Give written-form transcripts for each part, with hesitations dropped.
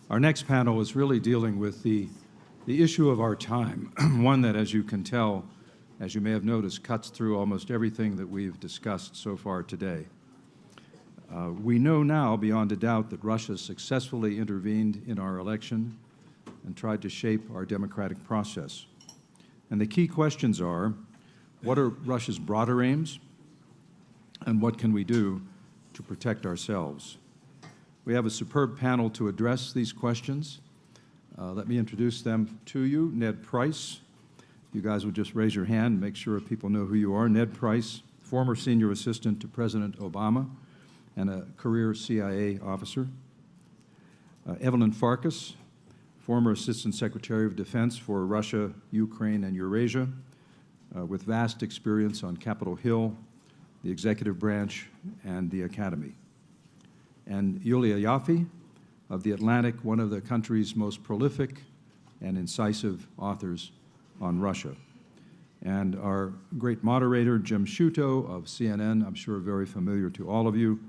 Our next panel is really dealing with the issue of our time, one that, as you can tell, as you may have noticed, cuts through almost everything that we've discussed so far today. We know now, beyond a doubt, that Russia successfully intervened in our election and tried to shape our democratic process. And the key questions are, what are Russia's broader aims, and what can we do to protect ourselves? We have a superb panel to address these questions. Let me introduce them to you. Ned Price. You guys would just raise your hand, make sure people know who you are. Ned Price, former senior assistant to President Obama and a career CIA officer. Evelyn Farkas, former Assistant Secretary of Defense for Russia, Ukraine, and Eurasia, with vast experience on Capitol Hill, the executive branch, and the academy. And Yulia Yaffe of The Atlantic, one of the country's most prolific and incisive authors on Russia. And our great moderator, Jim Sciutto of CNN, I'm sure very familiar to all of you.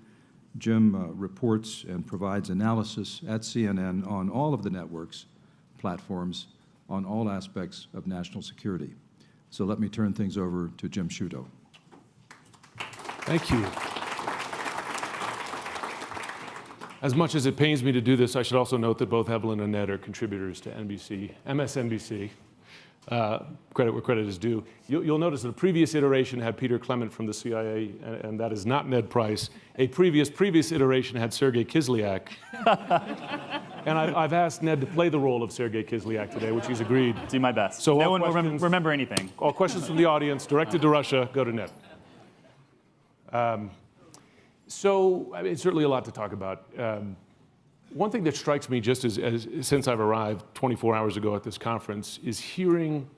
Jim reports and provides analysis at CNN on all of the network's platforms on all aspects of national security. So let me turn things over to Jim Sciutto. Thank you. As much as it pains me to do this, I should also note that both Evelyn and Ned are contributors to MSNBC. Credit where credit is due. You'll notice that a previous iteration had Peter Clement from the CIA, and that is not Ned Price. A previous iteration had Sergei Kislyak. And I've asked Ned to play the role of Sergei Kislyak today, which he's agreed. Do my best. So no one will remember anything. All questions from the audience directed to Russia go to Ned. So I mean, it's certainly a lot to talk about. One thing that strikes me just since I've arrived 24 hours ago at this conference is hearing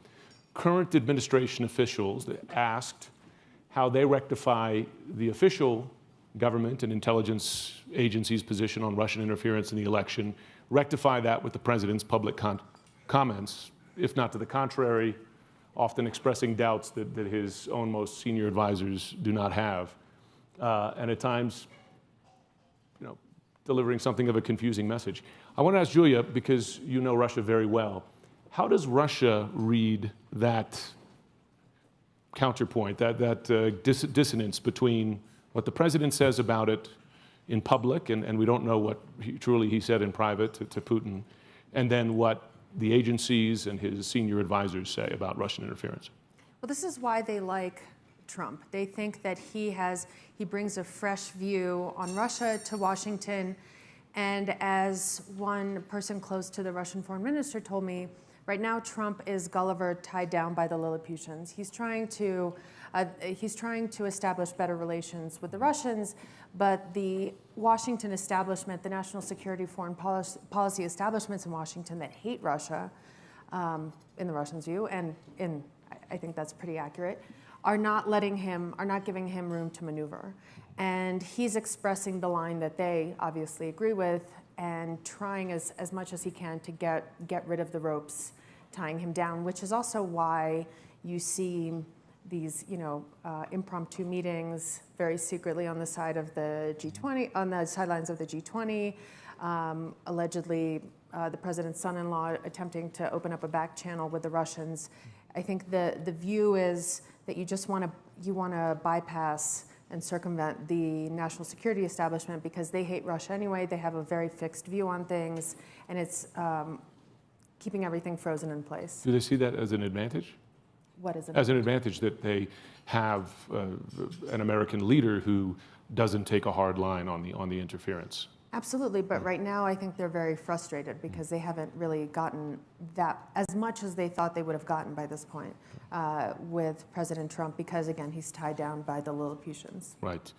current administration officials asked how they rectify the official government and intelligence agencies' position on Russian interference in the election, rectify that with the president's public comments, if not to the contrary, often expressing doubts that his own most senior advisors do not have. And at times, delivering something of a confusing message. I want to ask Julia, because you know Russia very well, how does Russia read that counterpoint, that dissonance between what the president says about it in public, and we don't know what truly he said in private to Putin, and then what the agencies and his senior advisors say about Russian interference? Well, this is why they like Trump. They think that he brings a fresh view on Russia to Washington. And as one person close to the Russian foreign minister told me, right now Trump is Gulliver tied down by the Lilliputians. He's trying to establish better relations with the Russians, but the Washington establishment, the national security foreign policy establishments in Washington that hate Russia, in the Russians' view, and I think that's pretty accurate, are not giving him room to maneuver. And he's expressing the line that they obviously agree with and trying as much as he can to get rid of the ropes tying him down, which is also why you see these impromptu meetings very secretly on the side of the G20, on the sidelines of the G20, allegedly the president's son-in-law attempting to open up a back channel with the Russians. I think the view is that you want to bypass and circumvent the national security establishment because they hate Russia anyway. They have a very fixed view on things, and it's keeping everything frozen in place. Do they see that as an advantage? What is it? As an advantage that they have an American leader who doesn't take a hard line on the interference. Absolutely, but right now I think they're very frustrated because they haven't really gotten that as much as they thought they would have gotten by this point with President Trump because, again, he's tied down by the Lilliputians. Right.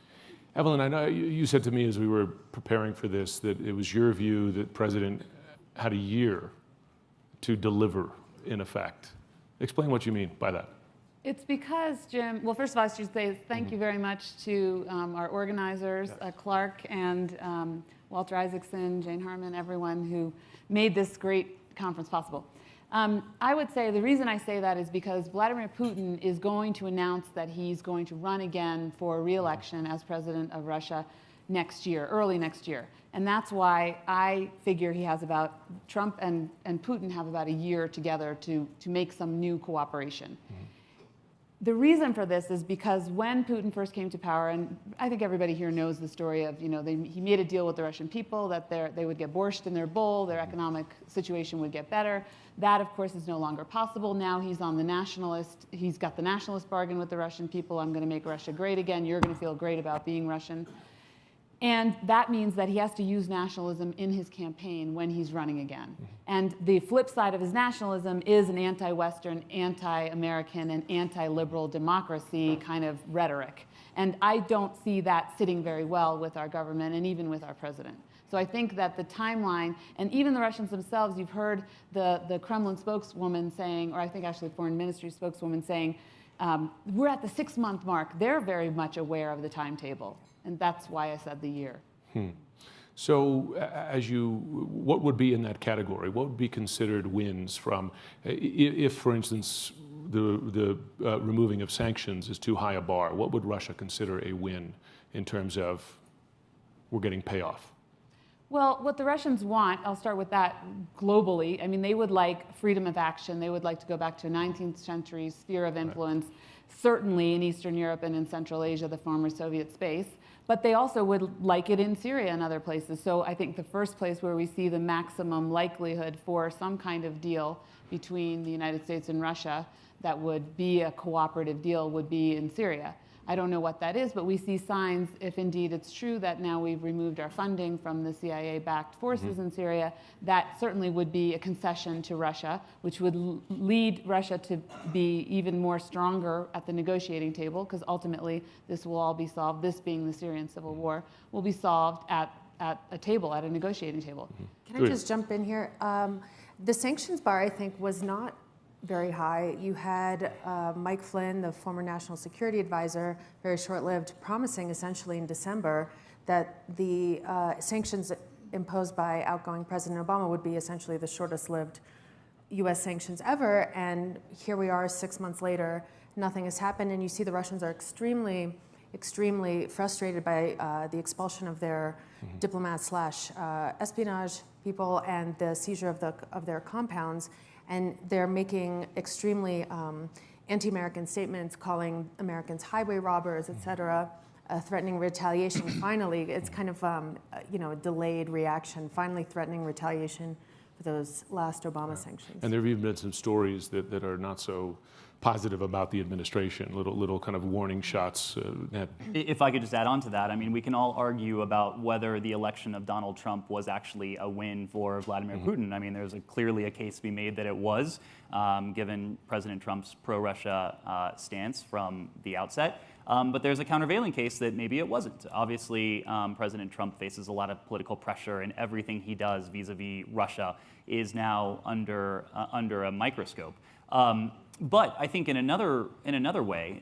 Evelyn, I know you said to me as we were preparing for this that it was your view that President had a year to deliver, in effect. Explain what you mean by that. It's because, Jim, well, first of all, I should say thank you very much to our organizers, Clark and Walter Isaacson, Jane Harmon, everyone who made this great conference possible. I would say the reason I say that is because Vladimir Putin is going to announce that he's going to run again for re-election as president of Russia next year, early next year. And that's why I figure Trump and Putin have about a year together to make some new cooperation. The reason for this is because when Putin first came to power, and I think everybody here knows the story of, he made a deal with the Russian people that they would get borscht in their bowl, their economic situation would get better. That, of course, is no longer possible. Now he's got the nationalist bargain with the Russian people. I'm going to make Russia great again. You're going to feel great about being Russian. And that means that he has to use nationalism in his campaign when he's running again. And the flip side of his nationalism is an anti-Western, anti-American, and anti-liberal democracy kind of rhetoric. And I don't see that sitting very well with our government and even with our president. So I think that the timeline, and even the Russians themselves, you've heard the Kremlin spokeswoman saying, or I think actually the Foreign Ministry spokeswoman saying, we're at the 6-month mark. They're very much aware of the timetable. And that's why I said the year. So what would be in that category? What would be considered wins from, if, for instance, the removing of sanctions is too high a bar, what would Russia consider a win in terms of we're getting payoff? Well, what the Russians want, I'll start with that globally. I mean, they would like freedom of action. They would like to go back to a 19th century sphere of influence, certainly in Eastern Europe and in Central Asia, the former Soviet space. But they also would like it in Syria and other places. So I think the first place where we see the maximum likelihood for some kind of deal between the United States and Russia that would be a cooperative deal would be in Syria. I don't know what that is, but we see signs, if indeed it's true that now we've removed our funding from the CIA-backed forces in Syria, that certainly would be a concession to Russia, which would lead Russia to be even more stronger at the negotiating table, because ultimately this will all be solved, this being the Syrian civil war, will be solved at a negotiating table. Can I just jump in here? The sanctions bar, I think, was not very high. You had Mike Flynn, the former national security advisor, very short-lived, promising essentially in December that the sanctions imposed by outgoing President Obama would be essentially the shortest-lived U.S. sanctions ever. And here we are 6 months later, nothing has happened. And you see the Russians are extremely frustrated by the expulsion of their diplomats / espionage people and the seizure of their compounds. And they're making extremely anti-American statements, calling Americans highway robbers, et cetera, threatening retaliation. Finally, it's kind of a delayed reaction, finally threatening retaliation for those last Obama sanctions. And there have even been some stories that are not so positive about the administration, little kind of warning shots. If I could just add on to that, I mean, we can all argue about whether the election of Donald Trump was actually a win for Vladimir Putin. I mean, there's clearly a case to be made that it was, given President Trump's pro-Russia stance from the outset. But there's a countervailing case that maybe it wasn't. Obviously, President Trump faces a lot of political pressure, and everything he does vis-a-vis Russia is now under a microscope. But I think in another way,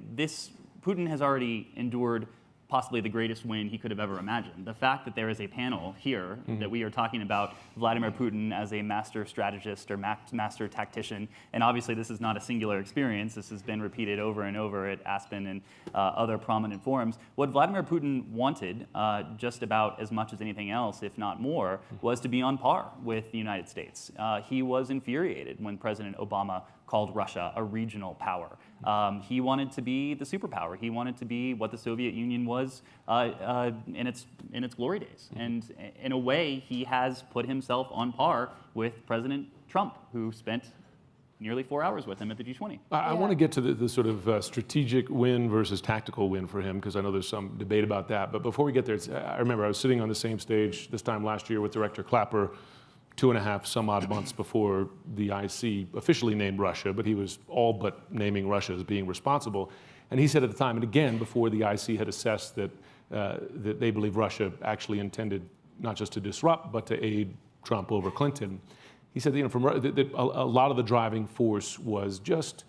Putin has already endured possibly the greatest win he could have ever imagined. The fact that there is a panel here that we are talking about Vladimir Putin as a master strategist or master tactician, and obviously this is not a singular experience. This has been repeated over and over at Aspen and other prominent forums. What Vladimir Putin wanted, just about as much as anything else, if not more, was to be on par with the United States. He was infuriated when President Obama called Russia a regional power. He wanted to be the superpower. He wanted to be what the Soviet Union was in its glory days. And in a way, he has put himself on par with President Trump, who spent nearly 4 hours with him at the G20. I want to get to the sort of strategic win versus tactical win for him, because I know there's some debate about that. But before we get there, I remember I was sitting on the same stage this time last year with Director Clapper, 2.5 some odd months before the IC officially named Russia, but he was all but naming Russia as being responsible. And he said at the time, and again before the IC had assessed that they believe Russia actually intended not just to disrupt, but to aid Trump over Clinton, he said that a lot of the driving force was just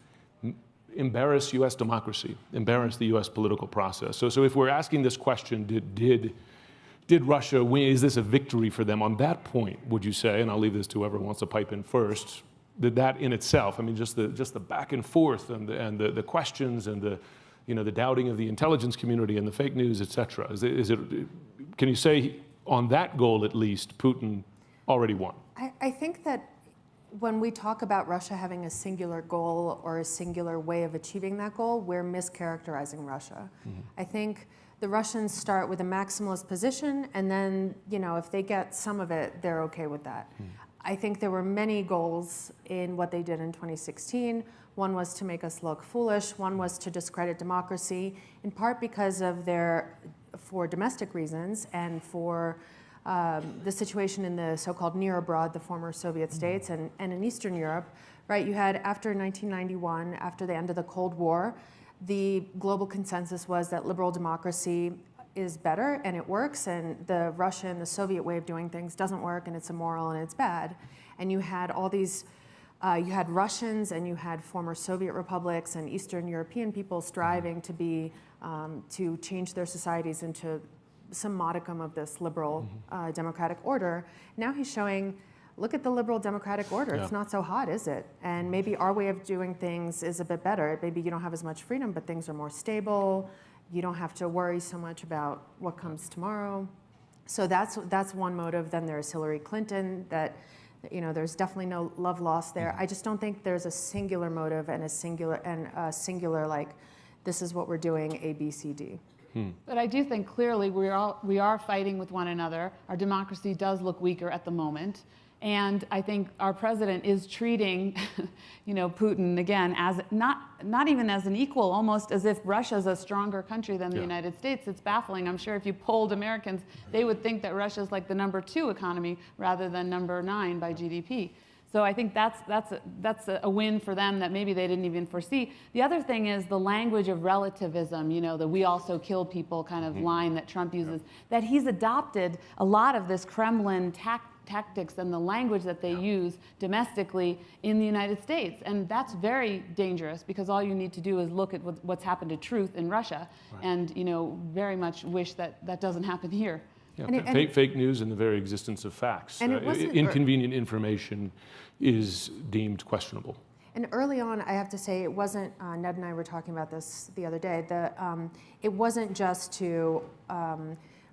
embarrass U.S. democracy, embarrass the U.S. political process. So if we're asking this question, did Russia win? Is this a victory for them? On that point, would you say, and I'll leave this to whoever wants to pipe in first, that in itself, I mean, just the back and forth and the questions and the doubting of the intelligence community and the fake news, et cetera, can you say on that goal at least, Putin already won? I think that when we talk about Russia having a singular goal or a singular way of achieving that goal, we're mischaracterizing Russia. I think the Russians start with a maximalist position, and then, if they get some of it, they're okay with that. I think there were many goals in what they did in 2016. One was to make us look foolish. One was to discredit democracy, in part because of for domestic reasons and for the situation in the so-called near abroad, the former Soviet states, and in Eastern Europe, right? You had, after 1991, after the end of the Cold War, the global consensus was that liberal democracy is better and it works, and the Russian, the Soviet way of doing things doesn't work, and it's immoral and it's bad. And you had all these, you had Russians and you had former Soviet republics and Eastern European people striving to be, to change their societies into some modicum of this liberal democratic order. Now he's showing, look at the liberal democratic order. It's not so hot, is it? And maybe our way of doing things is a bit better. Maybe you don't have as much freedom, but things are more stable. You don't have to worry so much about what comes tomorrow. So that's one motive. Then there's Hillary Clinton, that, there's definitely no love lost there. I just don't think there's a singular motive and a singular like, this is what we're doing, A, B, C, D. But I do think clearly we are fighting with one another. Our democracy does look weaker at the moment. And I think our president is treating, Putin again as not even as an equal, almost as if Russia's a stronger country than the United States. It's baffling. I'm sure if you polled Americans, they would think that Russia's like the #2 economy rather than #9 by GDP. So I think that's a win for them that maybe they didn't even foresee. The other thing is the language of relativism, the "we also kill people" kind of line that Trump uses, that he's adopted a lot of this Kremlin tactics and the language that they use domestically in the United States. And that's very dangerous, because all you need to do is look at what's happened to truth in Russia and, very much wish that doesn't happen here. Yeah, fake news and the very existence of facts. And it wasn't, inconvenient information is deemed questionable. And early on, I have to say, it wasn't, Ned and I were talking about this the other day, it wasn't just to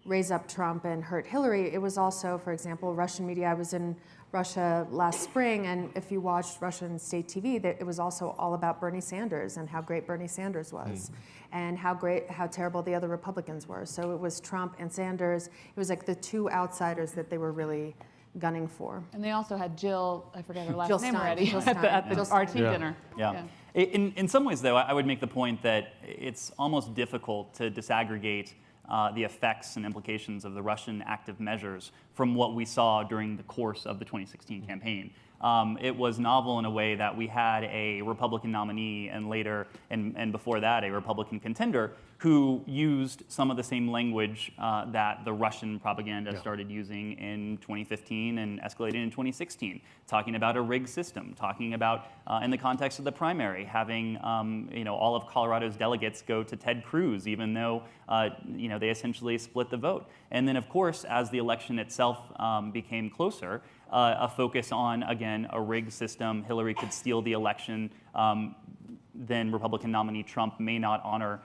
raise up Trump and hurt Hillary. It was also, for example, Russian media. I was in Russia last spring, and if you watched Russian state TV, it was also all about Bernie Sanders and how great Bernie Sanders was, and how terrible the other Republicans were. So it was Trump and Sanders. It was like the two outsiders that they were really gunning for. And they also had Jill, I forget her last Jill name Stein. already, Jill at the Stein. RT dinner. Yeah. In some ways, though, I would make the point that it's almost difficult to disaggregate the effects and implications of the Russian active measures from what we saw during the course of the 2016 campaign. It was novel in a way that we had a Republican nominee and later, and before that, a Republican contender who used some of the same language that the Russian propaganda started using in 2015 and escalated in 2016, talking about a rigged system, talking about, in the context of the primary, having all of Colorado's delegates go to Ted Cruz, even though they essentially split the vote. And then, of course, as the election itself became closer, a focus on, again, a rigged system. Hillary could steal the election. Then Republican nominee Trump may not honor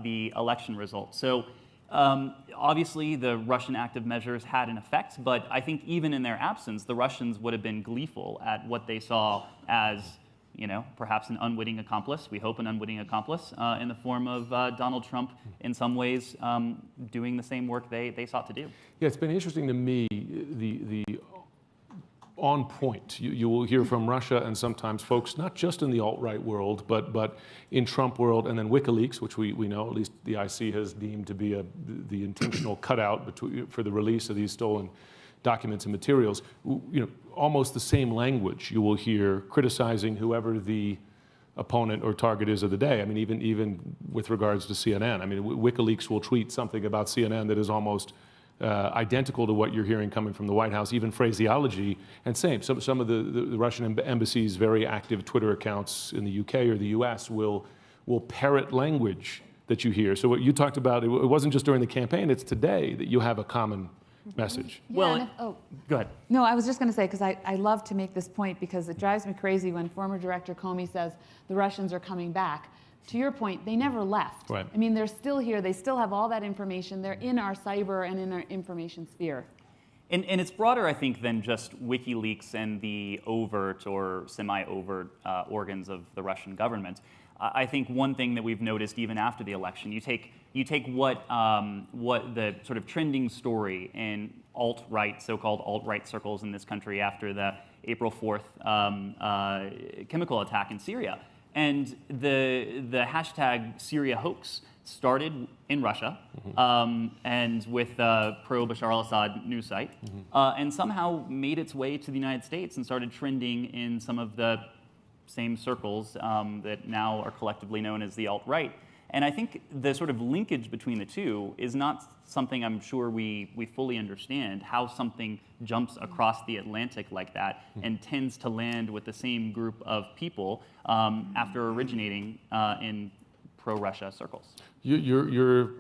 the election result. So obviously the Russian active measures had an effect, but I think even in their absence, the Russians would have been gleeful at what they saw as perhaps an unwitting accomplice, we hope an unwitting accomplice, in the form of Donald Trump, in some ways doing the same work they sought to do. Yeah, it's been interesting to me, the on point. You will hear from Russia and sometimes folks, not just in the alt-right world, but in Trump world, and then WikiLeaks, which we know, at least the IC has deemed to be the intentional cutout for the release of these stolen documents and materials. Almost the same language you will hear criticizing whoever the opponent or target is of the day. I mean, even with regards to CNN. I mean, WikiLeaks will tweet something about CNN that is almost identical to what you're hearing coming from the White House, even phraseology, and same. Some of the Russian embassy's very active Twitter accounts in the UK or the US will parrot language that you hear. So what you talked about, it wasn't just during the campaign, it's today that you have a common message. Yeah, Well, go ahead. No, I was just going to say, because I love to make this point, because it drives me crazy when former Director Comey says the Russians are coming back. to your point, they never left. Right. I mean, they're still here. They still have all that information. They're in our cyber and in our information sphere. And it's broader, I think, than just WikiLeaks and the overt or semi-overt organs of the Russian government. I think one thing that we've noticed even after the election, you take what the sort of trending story in alt-right, so-called alt-right circles in this country after the April 4th chemical attack in Syria, and the hashtag Syria hoax started in Russia and with pro-Bashar al-Assad news site, and somehow made its way to the United States and started trending in some of the same circles that now are collectively known as the alt-right. And I think the sort of linkage between the two is not something I'm sure we fully understand, how something jumps across the Atlantic like that and tends to land with the same group of people after originating in pro-Russia circles. You're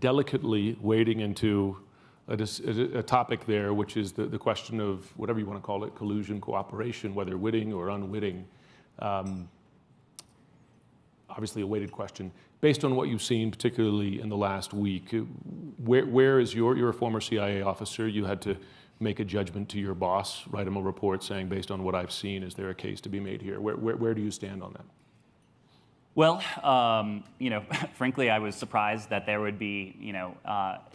delicately wading into a topic there, which is the question of whatever you want to call it, collusion, cooperation, whether witting or unwitting. Obviously a weighted question. Based on what you've seen, particularly in the last week, where is you're a former CIA officer, you had to make a judgment to your boss, write him a report saying, based on what I've seen, is there a case to be made here? Where do you stand on that? Well, frankly, I was surprised that there would be,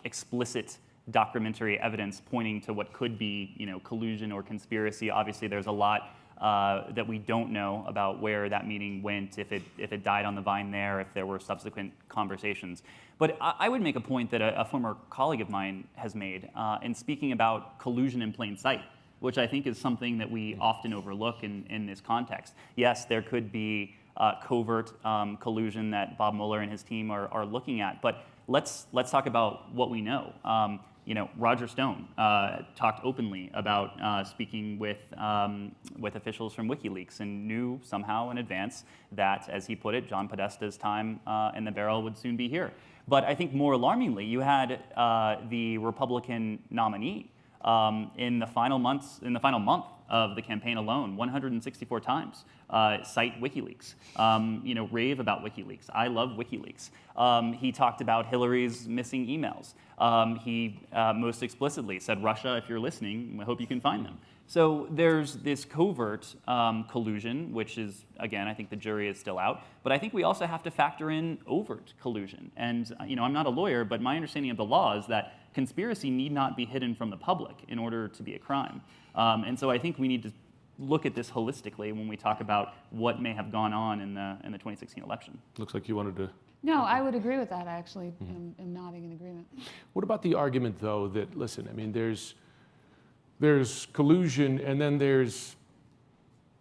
explicit documentary evidence pointing to what could be, collusion or conspiracy. Obviously, there's a lot that we don't know about where that meeting went, if it died on the vine there, if there were subsequent conversations. But I would make a point that a former colleague of mine has made in speaking about collusion in plain sight, which I think is something that we often overlook in this context. Yes, there could be covert collusion that Bob Mueller and his team are looking at, but let's talk about what we know. Roger Stone talked openly about speaking with officials from WikiLeaks and knew somehow in advance that, as he put it, John Podesta's time in the barrel would soon be here. But I think more alarmingly, you had the Republican nominee in the final month of the campaign alone, 164 times, cite WikiLeaks, rave about WikiLeaks. I love WikiLeaks. He talked about Hillary's missing emails. He most explicitly said, Russia, if you're listening, I hope you can find them. So there's this covert collusion, which is, again, I think the jury is still out. But I think we also have to factor in overt collusion. And I'm not a lawyer, but my understanding of the law is that conspiracy need not be hidden from the public in order to be a crime. And so I think we need to look at this holistically when we talk about what may have gone on in the 2016 election. Looks like you wanted to. No, I would agree with that, actually. I'm nodding in agreement. What about the argument, though, that, listen, I mean, there's collusion, and then there's,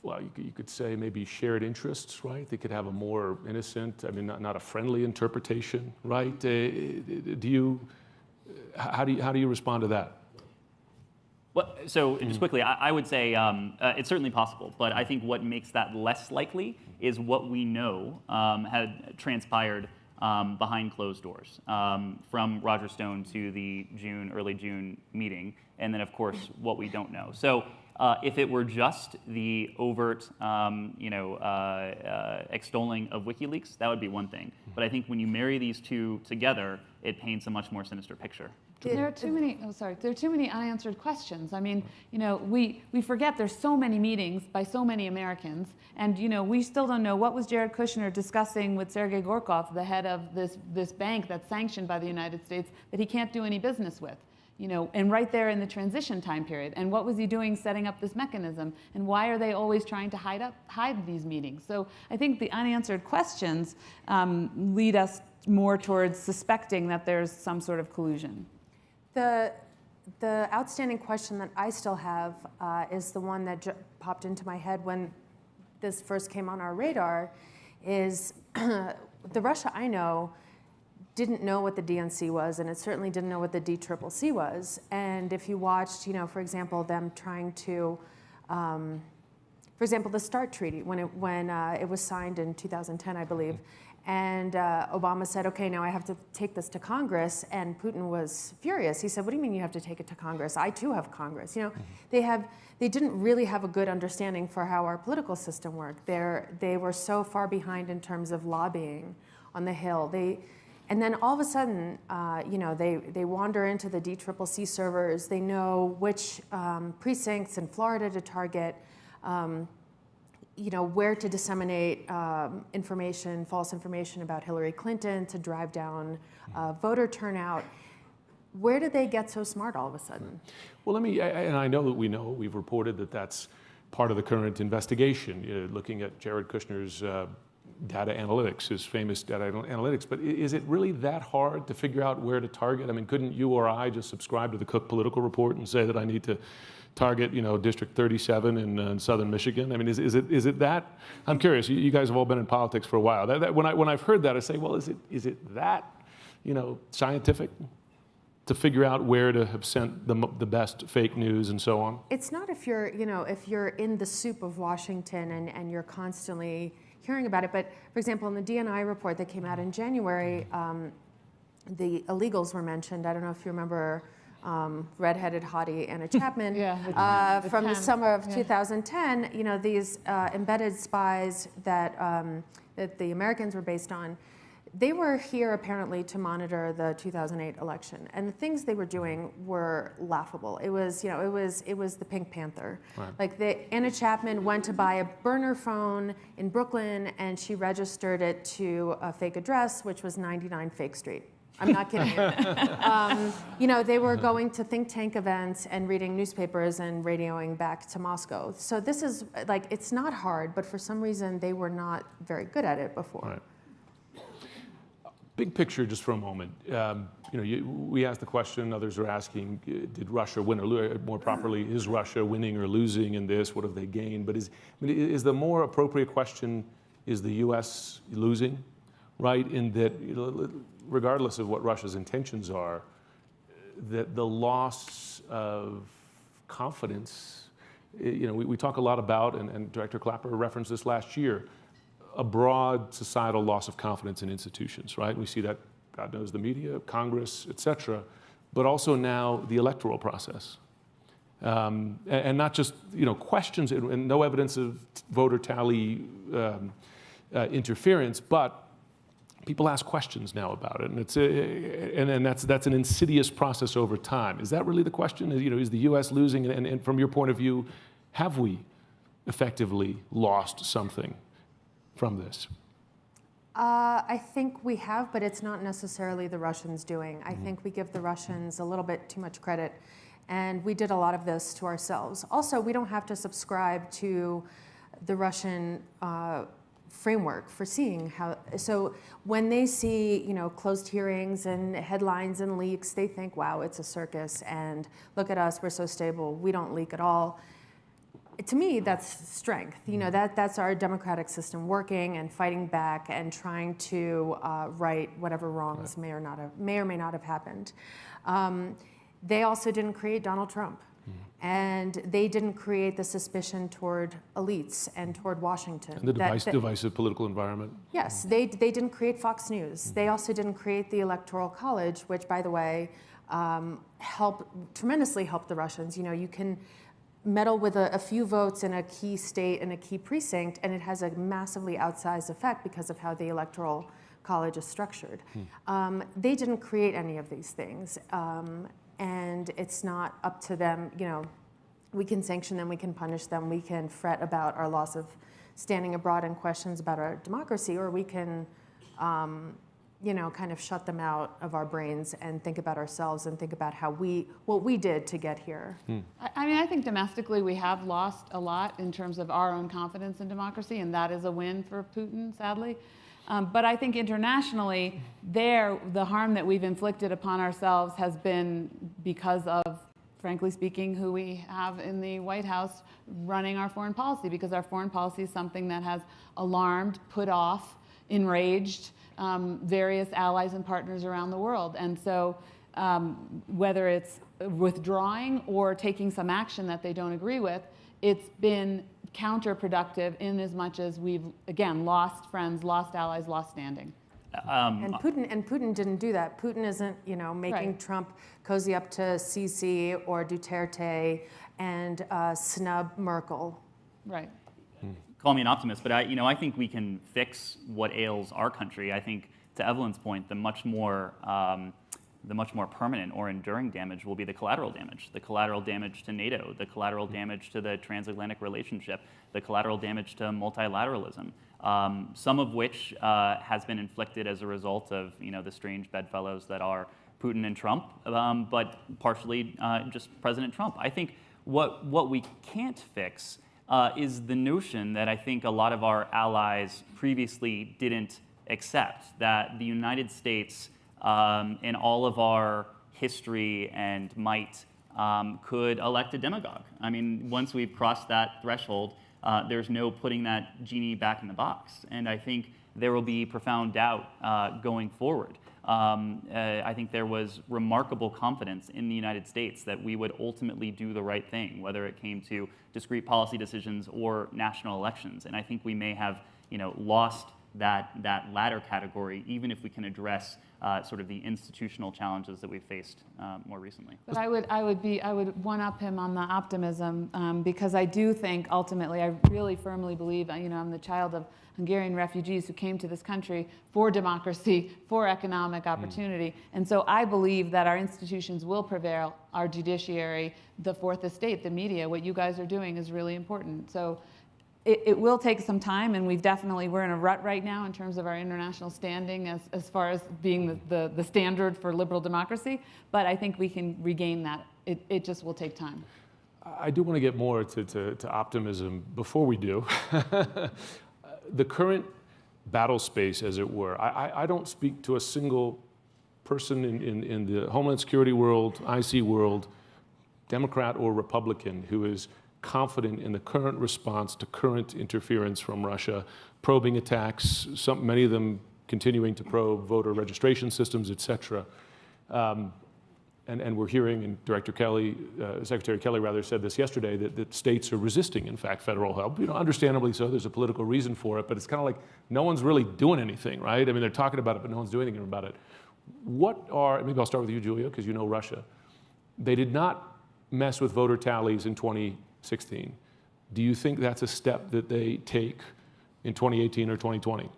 well, you could say maybe shared interests, right? They could have a more innocent, I mean, not a friendly interpretation, right? How do you respond to that? Well, so just quickly, I would say it's certainly possible, but I think what makes that less likely is what we know had transpired behind closed doors, from Roger Stone to the early June meeting, and then of course what we don't know. So if it were just the overt, extolling of WikiLeaks, that would be one thing. But I think when you marry these two together, it paints a much more sinister picture. There are too many. There are too many unanswered questions. I mean, we forget there's so many meetings by so many Americans, and we still don't know what was Jared Kushner discussing with Sergei Gorkov, the head of this bank that's sanctioned by the United States that he can't do any business with. And right there in the transition time period, and what was he doing setting up this mechanism, and why are they always trying to hide these meetings? So I think the unanswered questions lead us more towards suspecting that there's some sort of collusion. The outstanding question that I still have is the one that popped into my head when this first came on our radar, is the Russia I know didn't know what the DNC was, and it certainly didn't know what the DCCC was. And if you watched, for example, them trying to, for example, the START treaty when it was signed in 2010, I believe, And Obama said, okay, now I have to take this to Congress. And Putin was furious. He said, what do you mean you have to take it to Congress? I too have Congress. You know, they didn't really have a good understanding for how our political system worked. They were so far behind in terms of lobbying on the Hill. And then all of a sudden, you know, they wander into the DCCC servers. They know which precincts in Florida to target, you know, where to disseminate information, false information about Hillary Clinton to drive down voter turnout. Where did they get so smart all of a sudden? Well, and I know that we've reported that that's part of the current investigation, looking at Jared Kushner's data analytics, his famous data analytics. But is it really that hard to figure out where to target? I mean, couldn't you or I just subscribe to the Cook Political Report and say that I need to target, you know, District 37 in southern Michigan? I mean, is it that? I'm curious. You guys have all been in politics for a while. When I've heard that, I say, well, is it that, you know, scientific to figure out where to have sent the best fake news and so on? It's not if you're, you know, if you're in the soup of Washington and you're constantly hearing about it. But for example, in the DNI report that came out in January, the illegals were mentioned. I don't know if you remember redheaded hottie Anna Chapman from the summer of 2010. You know, these embedded spies that that the Americans were based on. They were here apparently to monitor the 2008 election, and the things they were doing were laughable. It was, you know, it was the Pink Panther. Right. Like Anna Chapman went to buy a burner phone in Brooklyn, and she registered it to a fake address, which was 99 Fake Street. I'm not kidding you. You know, they were going to think tank events and reading newspapers and radioing back to Moscow. So this is like, it's not hard, but for some reason they were not very good at it before. Right. Big picture, just for a moment. You know, we asked the question, others are asking, did Russia win or lose? More properly, is Russia winning or losing in this? What have they gained? But is the more appropriate question, is the U.S. losing? Right, in that, regardless of what Russia's intentions are, that the loss of confidence, you know, we talk a lot about, and Director Clapper referenced this last year, a broad societal loss of confidence in institutions, right? We see that, God knows, the media, Congress, et cetera, but also now the electoral process. And not just, you know, questions and no evidence of voter tally interference, but people ask questions now about it, and that's an insidious process over time. Is that really the question? You know, is the U.S. losing? And from your point of view, have we effectively lost something from this? I think we have, but it's not necessarily the Russians doing. I think we give the Russians a little bit too much credit, and we did a lot of this to ourselves. Also, we don't have to subscribe to the Russian framework for seeing how. So when they see, you know, closed hearings and headlines and leaks, they think, wow, it's a circus, and look at us, we're so stable, we don't leak at all. To me, that's strength. You know, that's our democratic system working and fighting back and trying to right whatever wrongs may or may not have happened. They also didn't create Donald Trump. And they didn't create the suspicion toward elites and toward Washington. And the divisive political environment. Yes, they didn't create Fox News. They also didn't create the Electoral College, which, by the way, tremendously helped the Russians. You know, you can meddle with a few votes in a key state and a key precinct, and it has a massively outsized effect because of how the Electoral College is structured. They didn't create any of these things. And it's not up to them. You know, we can sanction them, we can punish them, we can fret about our loss of standing abroad and questions about our democracy, or we can, you know, kind of shut them out of our brains and think about ourselves and think about what we did to get here. I mean, I think domestically we have lost a lot in terms of our own confidence in democracy, and that is a win for Putin, sadly. But I think internationally, the harm that we've inflicted upon ourselves has been because of, frankly speaking, who we have in the White House running our foreign policy, because our foreign policy is something that has alarmed, put off, enraged various allies and partners around the world. And so whether it's withdrawing or taking some action that they don't agree with, it's been counterproductive in as much as we've, again, lost friends, lost allies, lost standing. And Putin didn't do that. Putin isn't, making Right. Trump cozy up to Sisi or Duterte and snub Merkel. Right. Call me an optimist, but I think we can fix what ails our country. I think, to Evelyn's point, the much more permanent or enduring damage will be the collateral damage to NATO, the collateral damage to the transatlantic relationship, the collateral damage to multilateralism, some of which has been inflicted as a result of the strange bedfellows that are Putin and Trump, but partially just President Trump. I think what we can't fix is the notion that I think a lot of our allies previously didn't accept, that the United States, in all of our history and might, could elect a demagogue. I mean, once we've crossed that threshold, there's no putting that genie back in the box. And I think there will be profound doubt going forward. I think there was remarkable confidence in the United States that we would ultimately do the right thing, whether it came to discrete policy decisions or national elections. And I think we may have, lost that latter category, even if we can address sort of the institutional challenges that we've faced more recently. But I would one-up him on the optimism because I do think ultimately, I really firmly believe, I'm the child of Hungarian refugees who came to this country for democracy, for economic opportunity. And so I believe that our institutions will prevail, our judiciary, the fourth estate, the media. What you guys are doing is really important. So it will take some time, and we're in a rut right now in terms of our international standing as far as being the standard for liberal democracy, but I think we can regain that. It just will take time. I do want to get more to optimism. Before we do, the current battle space, as it were, I don't speak to a single person in the Homeland Security world, IC world, Democrat or Republican, who is confident in the current response to current interference from Russia, probing attacks, many of them continuing to probe voter registration systems, et cetera. And we're hearing, and Secretary Kelly rather said this yesterday, that states are resisting, in fact, federal help. Understandably so, there's a political reason for it, but it's kind of like no one's really doing anything, right? I mean, they're talking about it, but no one's doing anything about it. Maybe I'll start with you, Julia, because you know Russia. They did not mess with voter tallies in 2016. Do you think that's a step that they take in 2018 or 2020?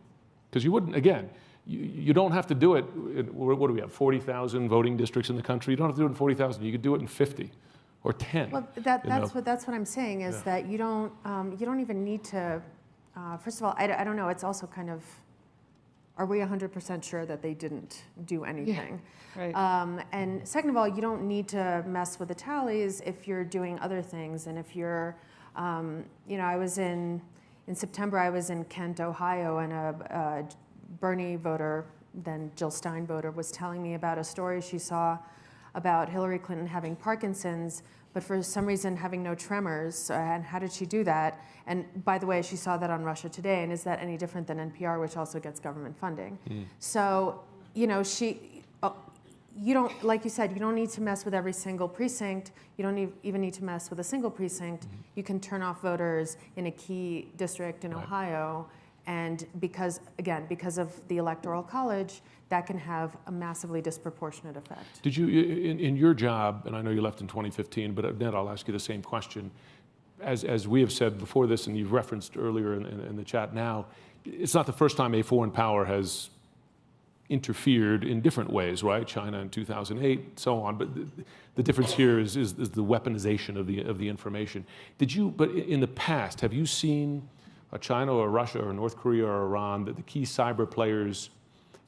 Because you wouldn't, again, you don't have to do it. What do we have? 40,000 voting districts in the country. You don't have to do it in 40,000. You could do it in 50 or 10. Well, that's what I'm saying is that you don't even need to. First of all, I don't know. It's also kind of, are we 100% sure that they didn't do anything? Yeah, right. And second of all, you don't need to mess with the tallies if you're doing other things. And if you're, I was in September, I was in Kent, Ohio, and a Bernie voter, then Jill Stein voter, was telling me about a story she saw about Hillary Clinton having Parkinson's, but for some reason having no tremors. And how did she do that? And by the way, she saw that on Russia Today. And is that any different than NPR, which also gets government funding? So, you don't, like you said, you don't need to mess with every single precinct. You don't even need to mess with a single precinct. You can turn off voters in a key district in Ohio. And because of the Electoral College, that can have a massively disproportionate effect. Did you, in your job, and I know you left in 2015, but Ned, I'll ask you the same question. As we have said before this, and you've referenced earlier in the chat now, it's not the first time a foreign power has interfered in different ways, right? China in 2008, so on. But the difference here is the weaponization of the information. But in the past, have you seen China or Russia or North Korea or Iran, that the key cyber players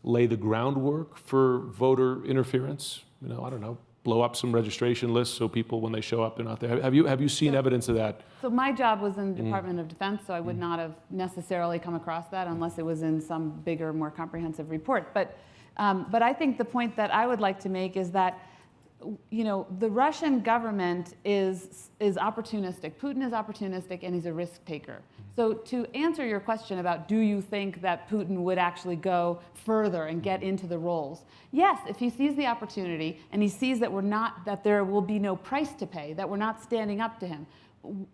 lay the groundwork for voter interference? I don't know, blow up some registration lists so people, when they show up, they're not there. Have you seen evidence of that? So my job was in the Department of Defense, so I would not have necessarily come across that unless it was in some bigger, more comprehensive report. But I think the point that I would like to make is that the Russian government is opportunistic. Putin is opportunistic, and he's a risk taker. So to answer your question about do you think that Putin would actually go further and get into the roles? Yes, if he sees the opportunity and he sees that there will be no price to pay, that we're not standing up to him,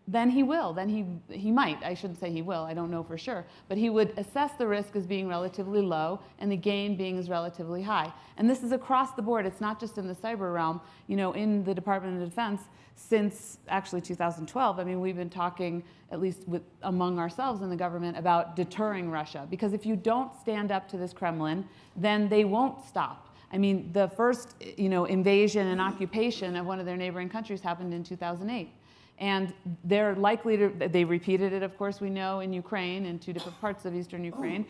then he will. Then he might. I shouldn't say he will. I don't know for sure. But he would assess the risk as being relatively low and the gain being as relatively high. And this is across the board. It's not just in the cyber realm. In the Department of Defense, since actually 2012, I mean, we've been talking, at least among ourselves in the government, about deterring Russia. Because if you don't stand up to this Kremlin, then they won't stop. I mean, the first invasion and occupation of one of their neighboring countries happened in 2008. And they're likely to, they repeated it, of course, we know, in Ukraine, in 2 different parts of eastern Ukraine,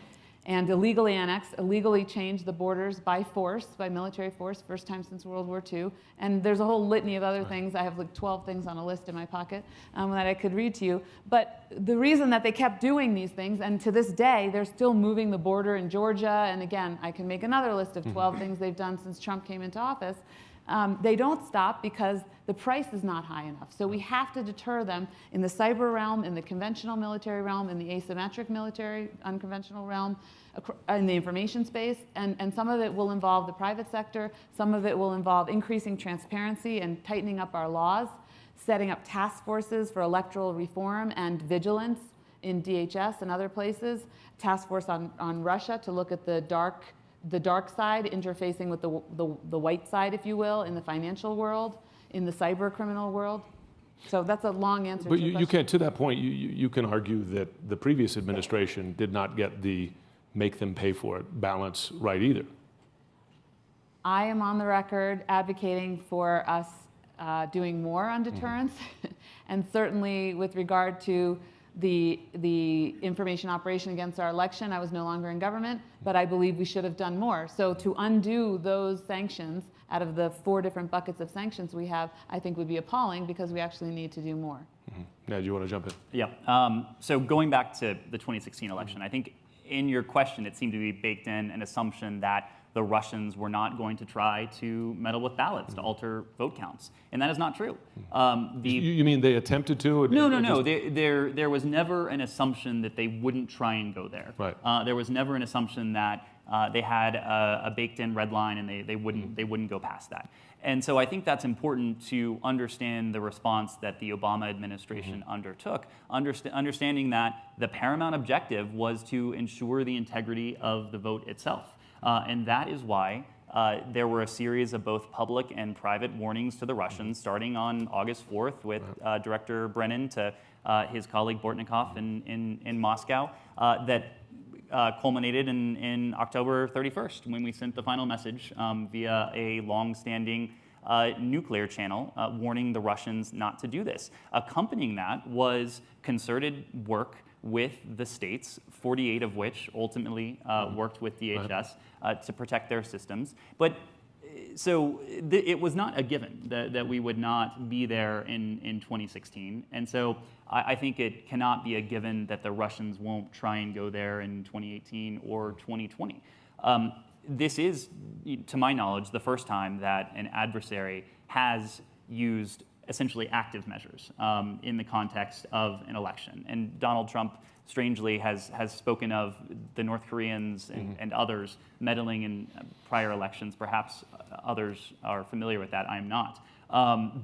and illegally annexed, illegally changed the borders by force, by military force, first time since World War II. And there's a whole litany of other things. I have like 12 things on a list in my pocket that I could read to you. But the reason that they kept doing these things, and to this day, they're still moving the border in Georgia, and again, I can make another list of 12 things they've done since Trump came into office. They don't stop because the price is not high enough. So we have to deter them in the cyber realm, in the conventional military realm, in the asymmetric military, unconventional realm, in the information space. And some of it will involve the private sector. Some of it will involve increasing transparency and tightening up our laws, setting up task forces for electoral reform and vigilance in DHS and other places, task force on Russia to look at the dark side interfacing with the white side, if you will, in the financial world, in the cyber criminal world. So that's a long answer But to your you question. can, to that point, you can argue that the previous administration did not get the make them pay for it balance right either. I am on the record advocating for us doing more on deterrence, and certainly with regard to the information operation against our election, I was no longer in government, but I believe we should have done more. So to undo those sanctions out of the 4 different buckets of sanctions we have, I think would be appalling because we actually need to do more. Now, do you want to jump in? Yeah. So going back to the 2016 election, I think in your question, it seemed to be baked in an assumption that the Russians were not going to try to meddle with ballots, to alter vote counts. And that is not true. You mean they attempted to? No. There was never an assumption that they wouldn't try and go there. Right. There was never an assumption that they had a baked-in red line and they wouldn't go past that. And so I think that's important to understand the response that the Obama administration undertook, understanding that the paramount objective was to ensure the integrity of the vote itself. And that is why there were a series of both public and private warnings to the Russians, starting on August 4th with Director Brennan to his colleague Bortnikov in Moscow, that culminated in October 31st, when we sent the final message via a long-standing nuclear channel warning the Russians not to do this. Accompanying that was concerted work with the states, 48 of which ultimately worked with DHS to protect their systems. But so it was not a given that we would not be there in 2016. And so I think it cannot be a given that the Russians won't try and go there in 2018 or 2020. This is, to my knowledge, the first time that an adversary has used essentially active measures in the context of an election. And Donald Trump, strangely, has spoken of the North Koreans and others meddling in prior elections. Perhaps others are familiar with that. I am not.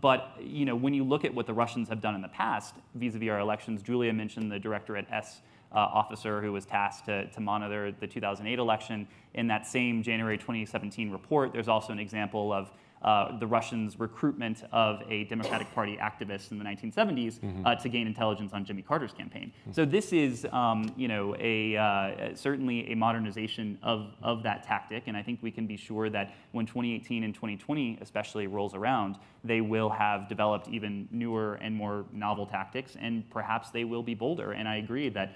But when you look at what the Russians have done in the past vis-a-vis our elections, Julia mentioned the Directorate S officer who was tasked to monitor the 2008 election. In that same January 2017 report, there's also an example of the Russians' recruitment of a Democratic Party activist in the 1970s to gain intelligence on Jimmy Carter's campaign. So this is, certainly a modernization of that tactic, and I think we can be sure that when 2018 and 2020 especially rolls around, they will have developed even newer and more novel tactics, and perhaps they will be bolder. And I agree that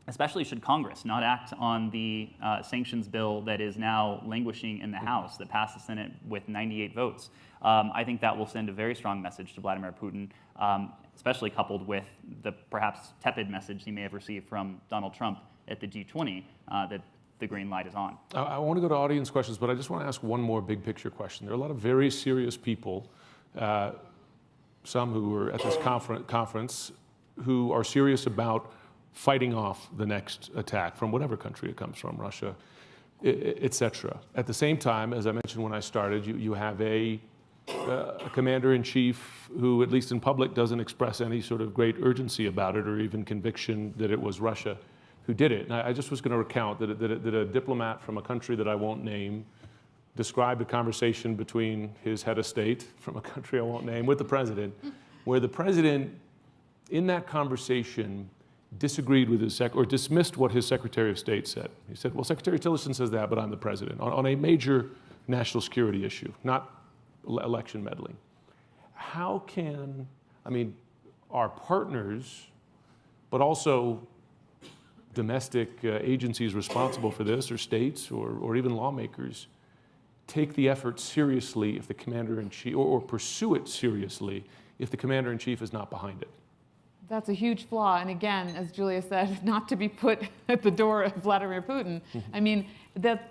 especially should Congress not act on the sanctions bill that is now languishing in the House that passed the Senate with 98 votes. I think that will send a very strong message to Vladimir Putin, especially coupled with the perhaps tepid message he may have received from Donald Trump at the G20, that the green light is on. I want to go to audience questions, but I just want to ask one more big picture question. There are a lot of very serious people, some who were at this conference, who are serious about fighting off the next attack from whatever country it comes from, Russia, et cetera. At the same time, as I mentioned when I started, you have a commander-in-chief who, at least in public, doesn't express any sort of great urgency about it or even conviction that it was Russia who did it. And I just was going to recount that a diplomat from a country that I won't name described a conversation between his head of state from a country I won't name with the president, where the president, in that conversation, disagreed with his or dismissed what his Secretary of State said. He said, well, Secretary Tillerson says that, but I'm the president, on a major national security issue, not election meddling. How can, our partners, but also domestic agencies responsible for this, or states, or even lawmakers, take the effort seriously if the commander-in-chief, or pursue it seriously if the commander-in-chief is not behind it? That's a huge flaw, and again, as Julia said, not to be put at the door of Vladimir Putin.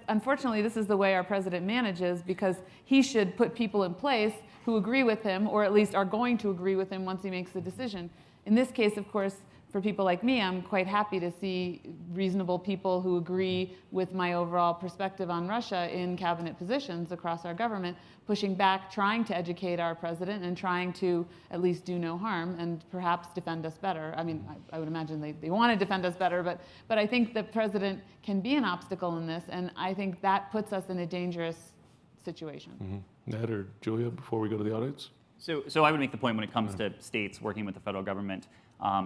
Unfortunately, this is the way our president manages, because he should put people in place who agree with him, or at least are going to agree with him once he makes the decision. In this case, of course, for people like me, I'm quite happy to see reasonable people who agree with my overall perspective on Russia in cabinet positions across our government, pushing back, trying to educate our president, and trying to at least do no harm and perhaps defend us better. I would imagine they want to defend us better, but I think the president can be an obstacle in this, and I think that puts us in a dangerous situation. Mm-hmm. Ned or Julia, before we go to the audience? So I would make the point when it comes to states working with the federal government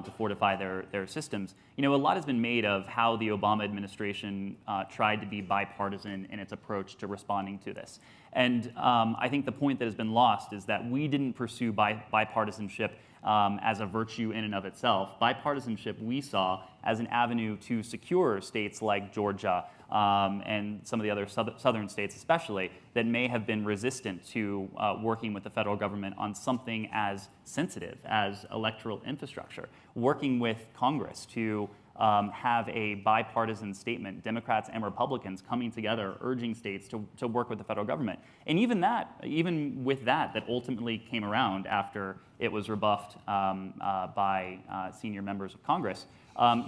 to fortify their systems. A lot has been made of how the Obama administration tried to be bipartisan in its approach to responding to this. And I think the point that has been lost is that we didn't pursue bipartisanship as a virtue in and of itself. Bipartisanship we saw as an avenue to secure states like Georgia and some of the other southern states especially that may have been resistant to working with the federal government on something as sensitive as electoral infrastructure, working with Congress to have a bipartisan statement, Democrats and Republicans coming together, urging states to work with the federal government. And even with that ultimately came around after it was rebuffed by senior members of Congress.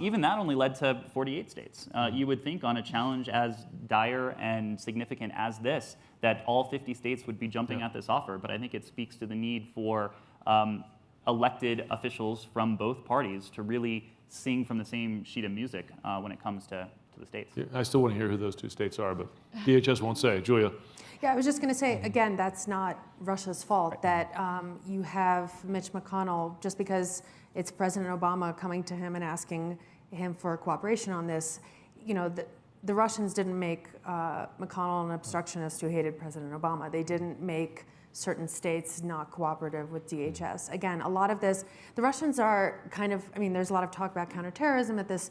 Even that only led to 48 states. You would think on a challenge as dire and significant as this, that all 50 states would be jumping at this offer, but I think it speaks to the need for elected officials from both parties to really sing from the same sheet of music when it comes to the states. Yeah, I still want to hear who those two states are, but DHS won't say. Julia. Yeah, I was just going to say, again, that's not Russia's fault that you have Mitch McConnell, just because it's President Obama coming to him and asking him for cooperation on this. The Russians didn't make McConnell an obstructionist who hated President Obama. They didn't make certain states not cooperative with DHS. Again, a lot of this, the Russians are kind of, there's a lot of talk about counterterrorism at this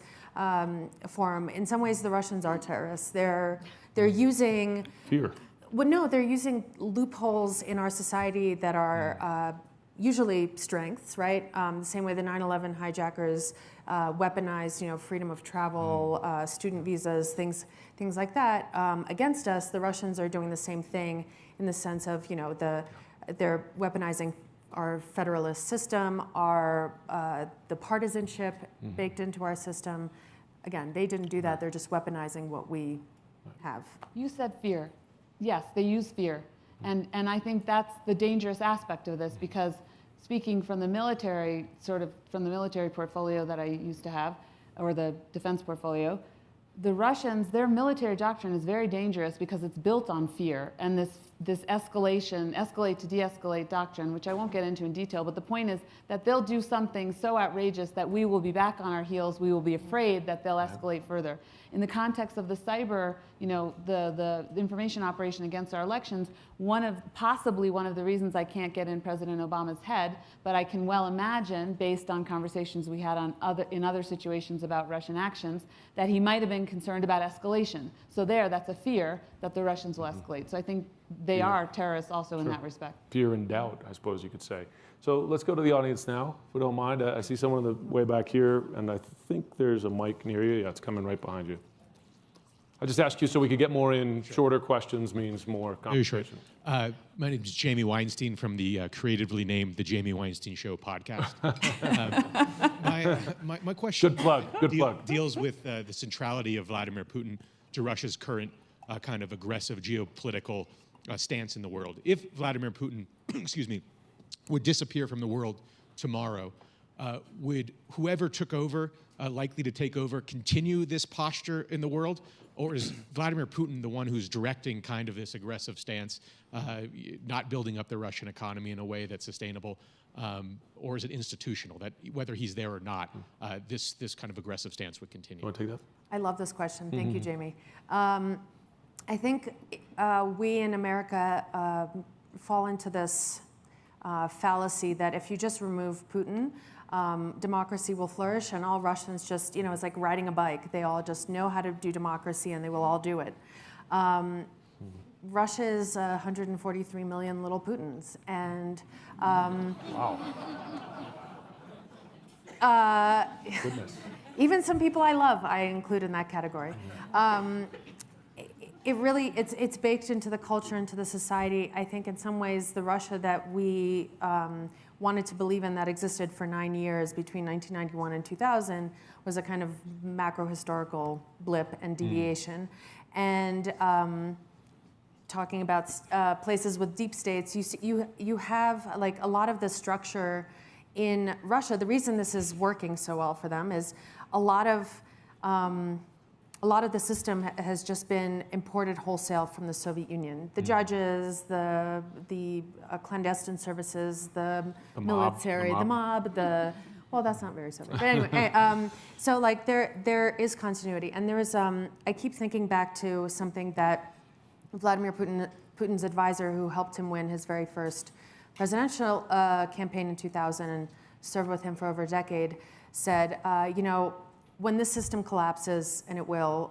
forum. In some ways, the Russians are terrorists. They're using fear. Well, no, they're using loopholes in our society that are usually strengths, right? The same way the 9/11 hijackers weaponized, freedom of travel, student visas, things like that against us. The Russians are doing the same thing in the sense of, they're weaponizing our federalist system, the partisanship baked into our system. Again, they didn't do that. They're just weaponizing what we have. You said fear. Yes, they use fear. And I think that's the dangerous aspect of this, because speaking from the military, from the military portfolio that I used to have, or the defense portfolio, the Russians, their military doctrine is very dangerous because it's built on fear and this escalate to de-escalate doctrine, which I won't get into in detail, but the point is that they'll do something so outrageous that we will be back on our heels, we will be afraid that they'll escalate further. In the context of the cyber, the information operation against our elections, possibly one of the reasons I can't get in President Obama's head, but I can well imagine, based on conversations we had in other situations about Russian actions, that he might have been concerned about escalation. So that's a fear that the Russians will escalate. So I think they are terrorists also in that respect. Fear and doubt, I suppose you could say. So let's go to the audience now, if we don't mind. I see someone in the way back here, and I think there's a mic near you. Yeah, it's coming right behind you. I just asked you so we could get more in. Shorter questions means more conversation. My name is Jamie Weinstein from the creatively named The Jamie Weinstein Show podcast. My question Good plug. deals with the centrality of Vladimir Putin to Russia's current kind of aggressive geopolitical stance in the world. If Vladimir Putin, excuse me, would disappear from the world tomorrow, would whoever took over, likely to take over, continue this posture in the world? Or is Vladimir Putin the one who's directing kind of this aggressive stance, not building up the Russian economy in a way that's sustainable? Or is it institutional, that whether he's there or not, this kind of aggressive stance would continue? You want to take that? I love this question. Thank you, Jamie. I think we in America fall into this fallacy that if you just remove Putin, democracy will flourish, and all Russians just, it's like riding a bike. They all just know how to do democracy, and they will all do it. Russia is 143 million little Putins, and Wow. Goodness. even some people I love, I include in that category. It's baked into the culture, into the society. I think in some ways the Russia that we wanted to believe in, that existed for 9 years between 1991 and 2000, was a kind of macro-historical blip and deviation. And talking about places with deep states, you have like a lot of the structure in Russia. The reason this is working so well for them is a lot of the system has just been imported wholesale from the Soviet Union. The judges, the clandestine services, the military, the mob, well, that's not very Soviet. But anyway, so like there is continuity. And there is, I keep thinking back to something that Vladimir Putin's advisor, who helped him win his very first presidential campaign in 2000 and served with him for over a decade, said, when this system collapses, and it will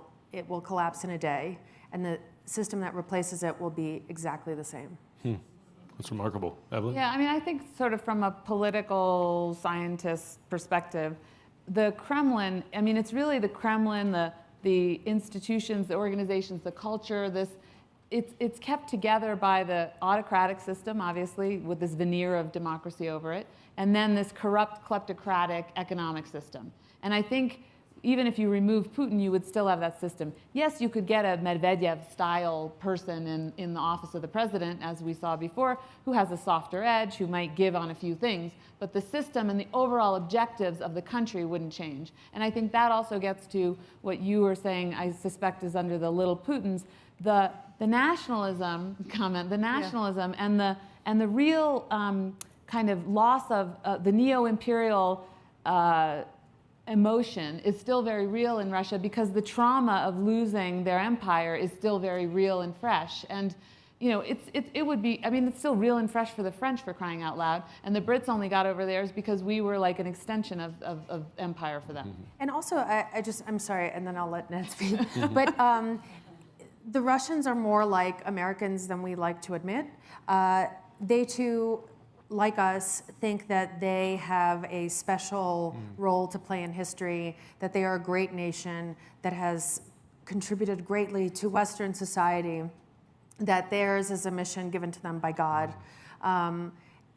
collapse in a day, and the system that replaces it will be exactly the same. That's remarkable. Evelyn? Yeah, I mean, I think sort of from a political scientist perspective, the Kremlin, I mean, it's really the Kremlin, the institutions, the organizations, the culture, it's kept together by the autocratic system, obviously, with this veneer of democracy over it, and then this corrupt, kleptocratic economic system. And I think even if you remove Putin, you would still have that system. Yes, you could get a Medvedev-style person in the office of the president, as we saw before, who has a softer edge, who might give on a few things, but the system and the overall objectives of the country wouldn't change. And I think that also gets to what you were saying, I suspect is under the little Putins, the nationalism comment, the nationalism and the real kind of loss of the neo-imperial emotion is still very real in Russia, because the trauma of losing their empire is still very real and fresh. And it would be, I mean, it's still real and fresh for the French, for crying out loud. And the Brits only got over theirs because we were like an extension of empire for them. And also, I'm sorry, and then I'll let Ned speak. But the Russians are more like Americans than we like to admit. They too, like us, think that they have a special role to play in history, that they are a great nation that has contributed greatly to Western society, that theirs is a mission given to them by God,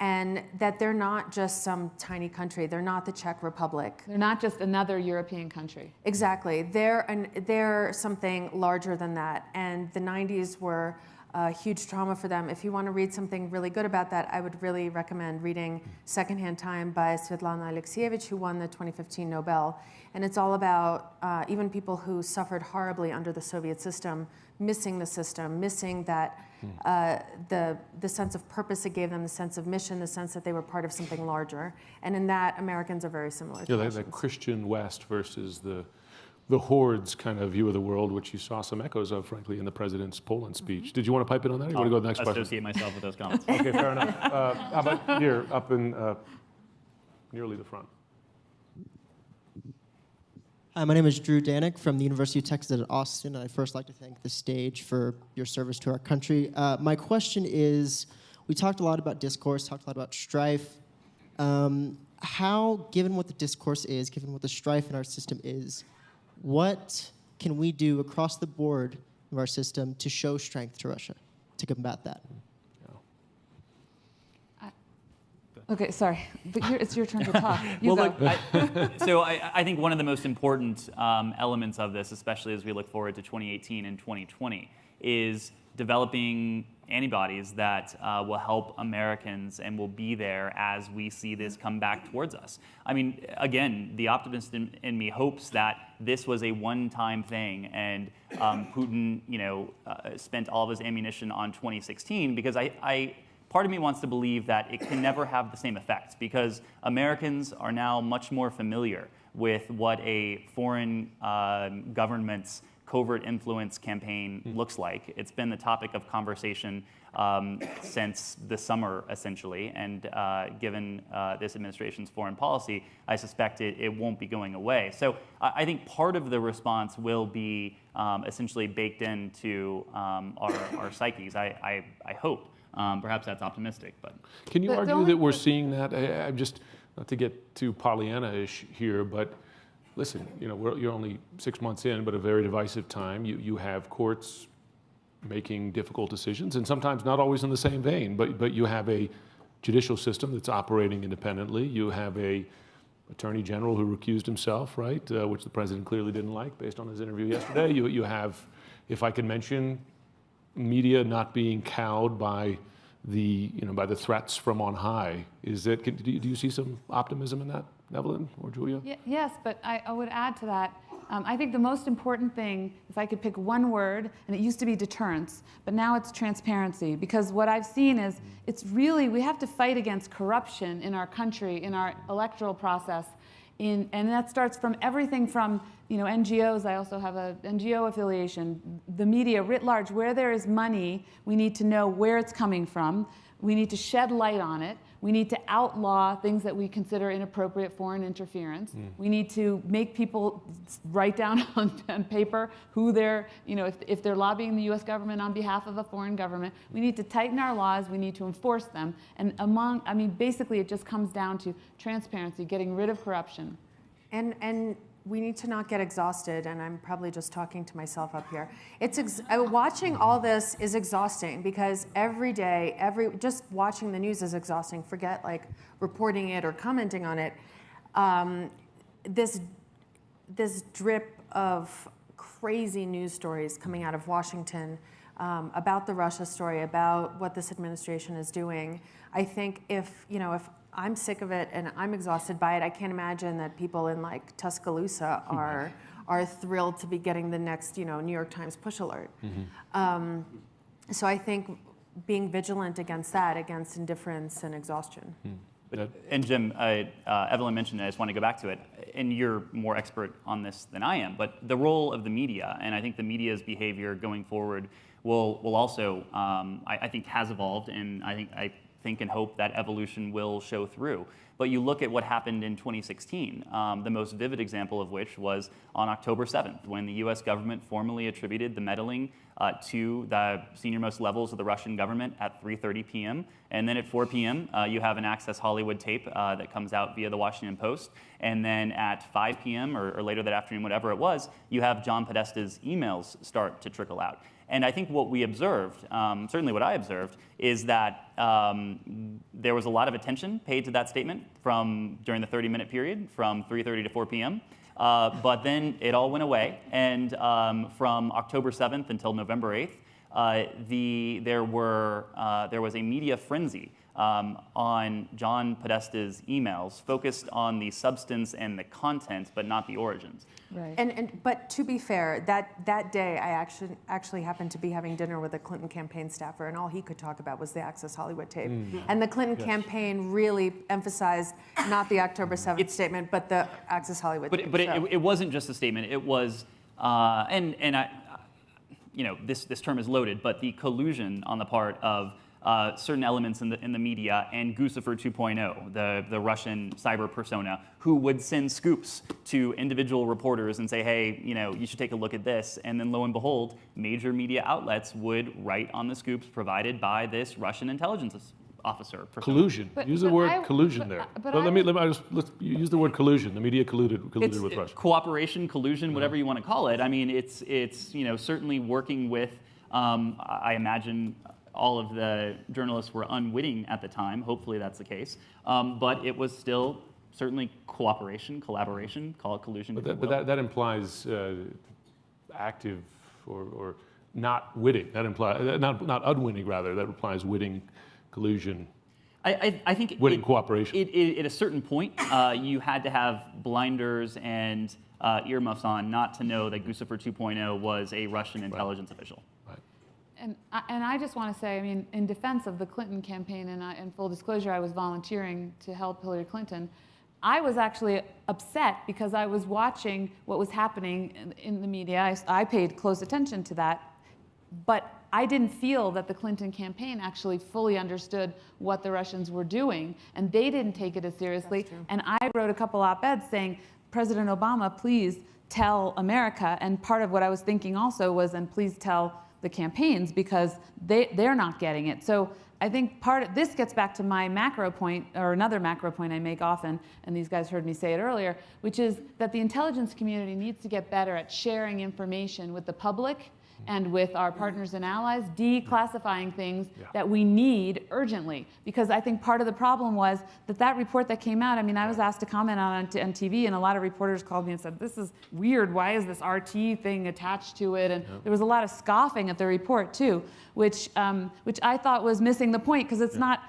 and that they're not just some tiny country. They're not the Czech Republic. They're not just another European country. Exactly. They're something larger than that. And the 90s were a huge trauma for them. If you want to read something really good about that, I would really recommend reading Secondhand Time by Svetlana Alexievich, who won the 2015 Nobel. And it's all about even people who suffered horribly under the Soviet system, missing the system, missing that the sense of purpose it gave them, the sense of mission, the sense that they were part of something larger. And in that, Americans are very similar to that Christian West versus the hordes kind of view of the world, which you saw some echoes of, frankly, in the president's Poland speech. Did you want to pipe in on that, or you want to go to the next question? Associate myself with those comments. Okay, fair enough. How about here, up in nearly the front? Hi, my name is Drew Danik from the University of Texas at Austin. I'd first like to thank the stage for your service to our country. My question is, we talked a lot about discourse, talked a lot about strife. How, given what the discourse is, given what the strife in our system is, what can we do across the board of our system to show strength to Russia, to combat that? Okay, sorry, but it's your turn to talk. You Well, go. look, I think one of the most important elements of this, especially as we look forward to 2018 and 2020, is developing antibodies that will help Americans and will be there as we see this come back towards us. I mean, again, the optimist in me hopes that this was a one-time thing and Putin, spent all of his ammunition on 2016, because part of me wants to believe that it can never have the same effect, because Americans are now much more familiar with what a foreign government's covert influence campaign looks like. It's been the topic of conversation since the summer, essentially, and given this administration's foreign policy, I suspect it won't be going away. So I think part of the response will be essentially baked into our psyches, I hope. Perhaps that's optimistic, but. Can you The argue only that we're part- seeing that? I'm just, not to get too Pollyanna-ish here, but listen, you're only 6 months in, but a very divisive time. You have courts making difficult decisions, and sometimes not always in the same vein, but you have a judicial system that's operating independently. You have a attorney general who recused himself, right, which the president clearly didn't like based on his interview yesterday. You have, if I can mention, media not being cowed by by the threats from on high. Do you see some optimism in that, Evelyn or Julia? Yes, but I would add to that. I think the most important thing, if I could pick one word, and it used to be deterrence, but now it's transparency. Because what I've seen is we have to fight against corruption in our country, in our electoral process. And that starts from everything from NGOs. I also have an NGO affiliation. The media writ large, where there is money, we need to know where it's coming from. We need to shed light on it. We need to outlaw things that we consider inappropriate foreign interference. We need to make people write down on paper who they're, if they're lobbying the U.S. government on behalf of a foreign government. We need to tighten our laws. We need to enforce them. And basically it just comes down to transparency, getting rid of corruption. And we need to not get exhausted, and I'm probably just talking to myself up here. Watching all this is exhausting, because every day, just watching the news is exhausting. Forget like reporting it or commenting on it. This drip of crazy news stories coming out of Washington about the Russia story, about what this administration is doing. I think if I'm sick of it and I'm exhausted by it, I can't imagine that people in like Tuscaloosa are thrilled to be getting the next New York Times push alert. So I think being vigilant against that, against indifference and exhaustion. And Jim, Evelyn mentioned it, I just want to go back to it, and you're more expert on this than I am, but the role of the media, and I think the media's behavior going forward will also, I think, has evolved, and I think and hope that evolution will show through. But you look at what happened in 2016, the most vivid example of which was on October 7th, when the US government formally attributed the meddling to the senior-most levels of the Russian government at 3:30 p.m. And then at 4 p.m., you have an Access Hollywood tape that comes out via the Washington Post. And then at 5 p.m. or later that afternoon, whatever it was, you have John Podesta's emails start to trickle out. And I think what we observed, certainly what I observed, is that there was a lot of attention paid to that statement during the 30-minute period from 3:30 to 4 p.m. But then it all went away. And from October 7th until November 8th, there was a media frenzy on John Podesta's emails, focused on the substance and the content, but not the origins. Right. But to be fair, that day I actually happened to be having dinner with a Clinton campaign staffer, and all he could talk about was the Access Hollywood tape. And the Clinton campaign really emphasized not the October 7th statement, but the Access Hollywood tape. But it wasn't just a statement. It was, this term is loaded, but the collusion on the part of certain elements in the media and Guccifer 2.0, the Russian cyber persona, who would send scoops to individual reporters and say, hey, you should take a look at this. And then lo and behold, major media outlets would write on the scoops provided by this Russian intelligence officer. Collusion. Use the word collusion there. but Let's use the word collusion. The media colluded with Russia. Cooperation, collusion, whatever you want to call it. I mean, it's certainly working with. I imagine all of the journalists were unwitting at the time. Hopefully, that's the case. But it was still certainly cooperation, collaboration. Call it collusion. But that implies active or not witting. That implies not unwitting rather. That implies witting, collusion. I think witting cooperation. At a certain point, you had to have blinders and earmuffs on not to know that Guccifer 2.0 was a Russian intelligence official. And I just want to say, I mean, in defense of the Clinton campaign, and in full disclosure, I was volunteering to help Hillary Clinton. I was actually upset because I was watching what was happening in the media. I paid close attention to that, but I didn't feel that the Clinton campaign actually fully understood what the Russians were doing, and they didn't take it as seriously. And I wrote a couple op-eds saying, President Obama, please tell America. And part of what I was thinking also was, and please tell the campaigns, because they're not getting it. So I think this gets back to my macro point, or another macro point I make often, and these guys heard me say it earlier, which is that the intelligence community needs to get better at sharing information with the public and with our partners and allies, declassifying things that we need urgently. Because I think part of the problem was that report that came out, I mean, I was asked to comment on TV, and a lot of reporters called me and said, this is weird, why is this RT thing attached to it? And there was a lot of scoffing at the report too, which I thought was missing the point, because it's not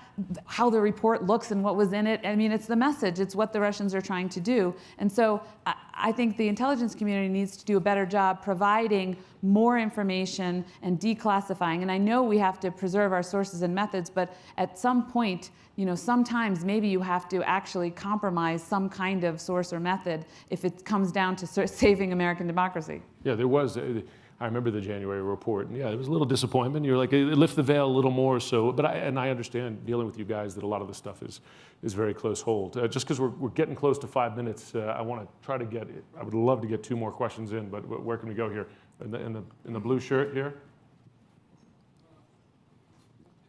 how the report looks and what was in it. I mean, it's the message, it's what the Russians are trying to do. And so I think the intelligence community needs to do a better job providing more information and declassifying. And I know we have to preserve our sources and methods, but at some point, sometimes maybe you have to actually compromise some kind of source or method if it comes down to saving American democracy. Yeah, there was. I remember the January report, and yeah, it was a little disappointment. You're like, lift the veil a little more. So, but I understand dealing with you guys that a lot of the stuff is very close hold. Just because we're getting close to 5 minutes, I want to try to get. I would love to get 2 more questions in, but where can we go here? In the blue shirt here.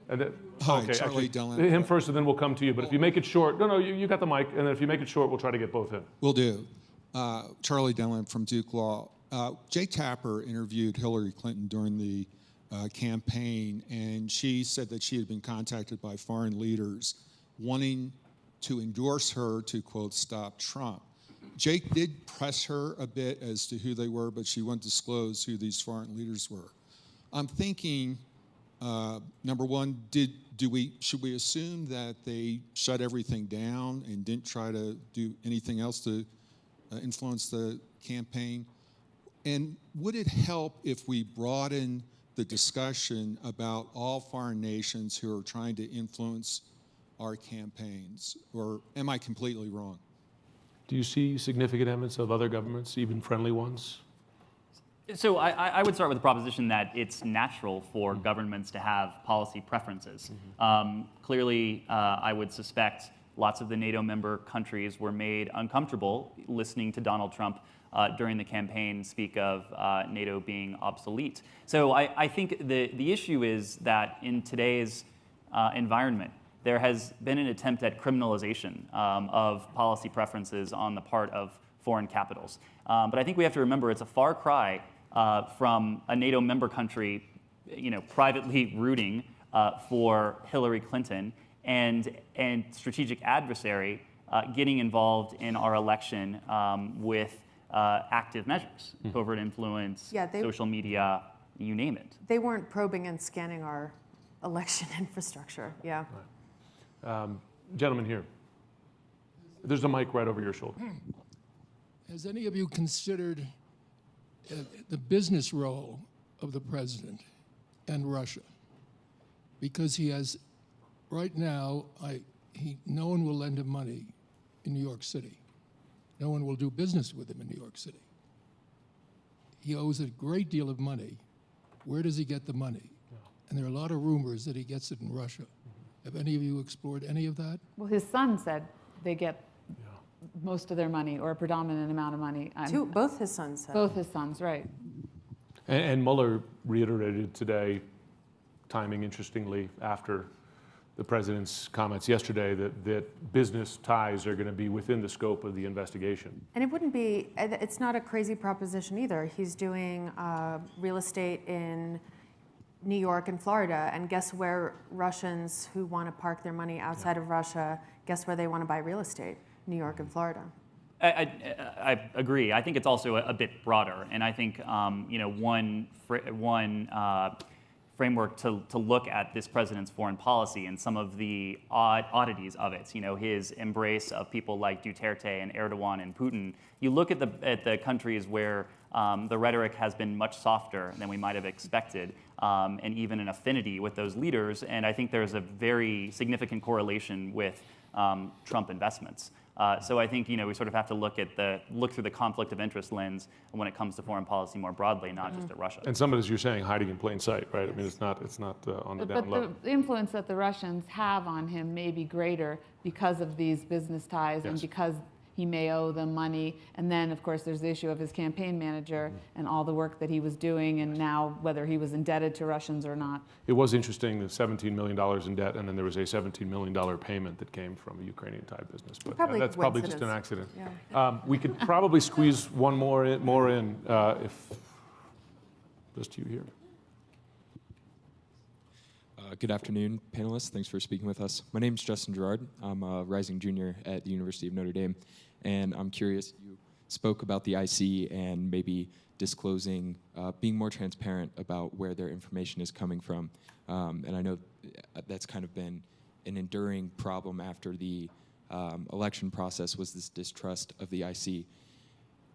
And then, Hi, okay, Charlie actually, Dillon. him first, and then we'll come to you. But if you make it short, no, you got the mic, and then if you make it short, we'll try to get both in. Will do. Charlie Dillon from Duke Law. Jay Tapper interviewed Hillary Clinton during the campaign, and she said that she had been contacted by foreign leaders wanting to endorse her to, quote, stop Trump. Jake did press her a bit as to who they were, but she wouldn't disclose who these foreign leaders were. I'm thinking, number one, should we assume that they shut everything down and didn't try to do anything else to influence the campaign? And would it help if we broaden the discussion about all foreign nations who are trying to influence our campaigns? Or am I completely wrong? Do you see significant evidence of other governments, even friendly ones? So I would start with the proposition that it's natural for governments to have policy preferences. Clearly, I would suspect lots of the NATO member countries were made uncomfortable listening to Donald Trump during the campaign speak of NATO being obsolete. So I think the issue is that in today's environment, there has been an attempt at criminalization of policy preferences on the part of foreign capitals. But I think we have to remember it's a far cry from a NATO member country, privately rooting for Hillary Clinton and strategic adversary getting involved in our election with active measures, covert influence, social media, you name it. They weren't probing and scanning our election infrastructure. Yeah. Gentleman here. There's a mic right over your shoulder. Has any of you considered the business role of the president and Russia? Because he has, right now, no one will lend him money in New York City. No one will do business with him in New York City. He owes a great deal of money. Where does he get the money? And there are a lot of rumors that he gets it in Russia. Have any of you explored any of that? Well, his son said they get most of their money, or a predominant amount of money. Both his sons said. Both his sons, right. And Mueller reiterated today, timing interestingly, after the president's comments yesterday that business ties are going to be within the scope of the investigation. And it's not a crazy proposition either. He's doing real estate in New York and Florida, and guess where Russians who want to park their money outside of Russia, guess where they want to buy real estate? New York and Florida. I agree. I think it's also a bit broader, and I think one framework to look at this president's foreign policy and some of the oddities of it. His embrace of people like Duterte and Erdogan and Putin. You look at the countries where the rhetoric has been much softer than we might have expected, and even an affinity with those leaders. And I think there's a very significant correlation with Trump investments. So I think we sort of have to look through the conflict of interest lens when it comes to foreign policy more broadly, not just at Russia. And some of it, as you're saying, hiding in plain sight, right? I mean, it's not on the down low. But the influence that the Russians have on him may be greater because of these business ties and because he may owe them money. And then, of course, there's the issue of his campaign manager and all the work that he was doing, and now whether he was indebted to Russians or not. It was interesting, the $17 million in debt, and then there was a $17 million payment that came from a Ukrainian-type business. But that's probably just an accident. Yeah. We could probably squeeze one more in if just you here. Good afternoon, panelists. Thanks for speaking with us. My name is Justin Gerard. I'm a rising junior at the University of Notre Dame, and I'm curious, you spoke about the IC and maybe disclosing, being more transparent about where their information is coming from. And I know that's kind of been an enduring problem after the election process, was this distrust of the IC.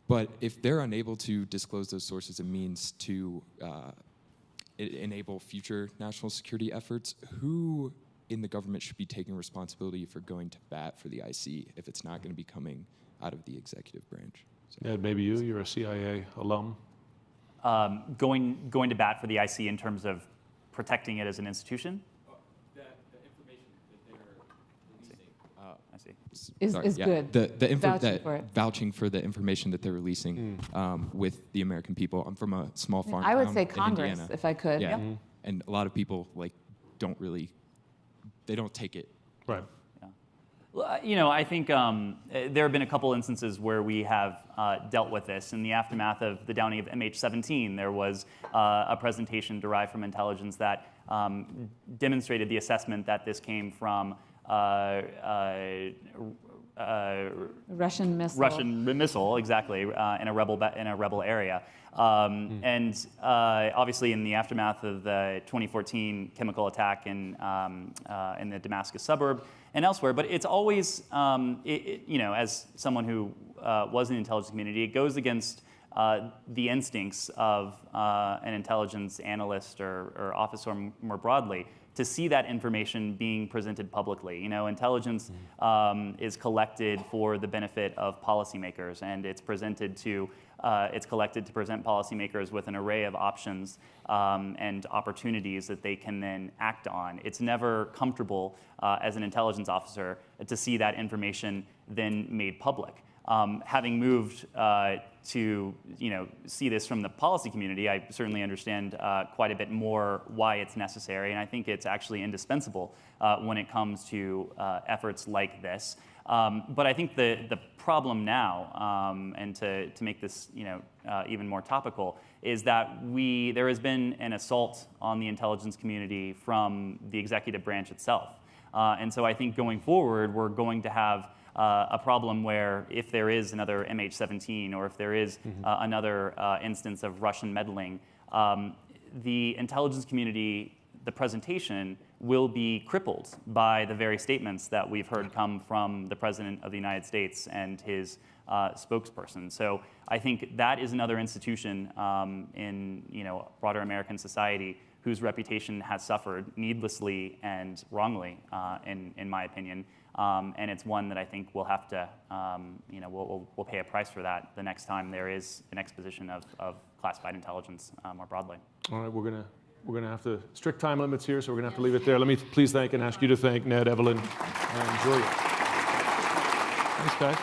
But if they're unable to disclose those sources and means to enable future national security efforts, who in the government should be taking responsibility for going to bat for the IC if it's not going to be coming out of the executive branch? So. Ed, maybe you're a CIA alum. Going to bat for the IC in terms of protecting it as an institution? The information that they're releasing. I see. Is good. The for it. vouching for the information that they're releasing with the American people. I'm from a small farm town I would say in Congress, Indiana. if I could. Yeah, and a lot of people don't take it. Right. Well, I think there have been a couple instances where we have dealt with this. In the aftermath of the downing of MH17, there was a presentation derived from intelligence that demonstrated the assessment that this came from Russian missile. Russian missile, exactly, in a rebel area. And obviously, in the aftermath of the 2014 chemical attack in the Damascus suburb and elsewhere, but it's always, as someone who was in the intelligence community, it goes against the instincts of an intelligence analyst or officer more broadly to see that information being presented publicly. Intelligence is collected for the benefit of policymakers, and it's collected to present policymakers with an array of options and opportunities that they can then act on. It's never comfortable as an intelligence officer to see that information then made public. Having moved to see this from the policy community, I certainly understand quite a bit more why it's necessary, and I think it's actually indispensable when it comes to efforts like this. But I think the problem now, and to make this even more topical, is that there has been an assault on the intelligence community from the executive branch itself, and so I think going forward we're going to have a problem where if there is another MH17 or if there is another instance of Russian meddling, the intelligence community, the presentation, will be crippled by the very statements that we've heard come from the President of the United States and his spokesperson. So I think that is another institution in broader American society whose reputation has suffered needlessly and wrongly, in my opinion. And it's one that I think we'll have to, we'll pay a price for that the next time there is an exposition of classified intelligence more broadly. All right, we're gonna have to strict time limits here, so we're gonna have to leave it there. Let me please thank and ask you to thank Ned, Evelyn, and Julia. Thanks, guys.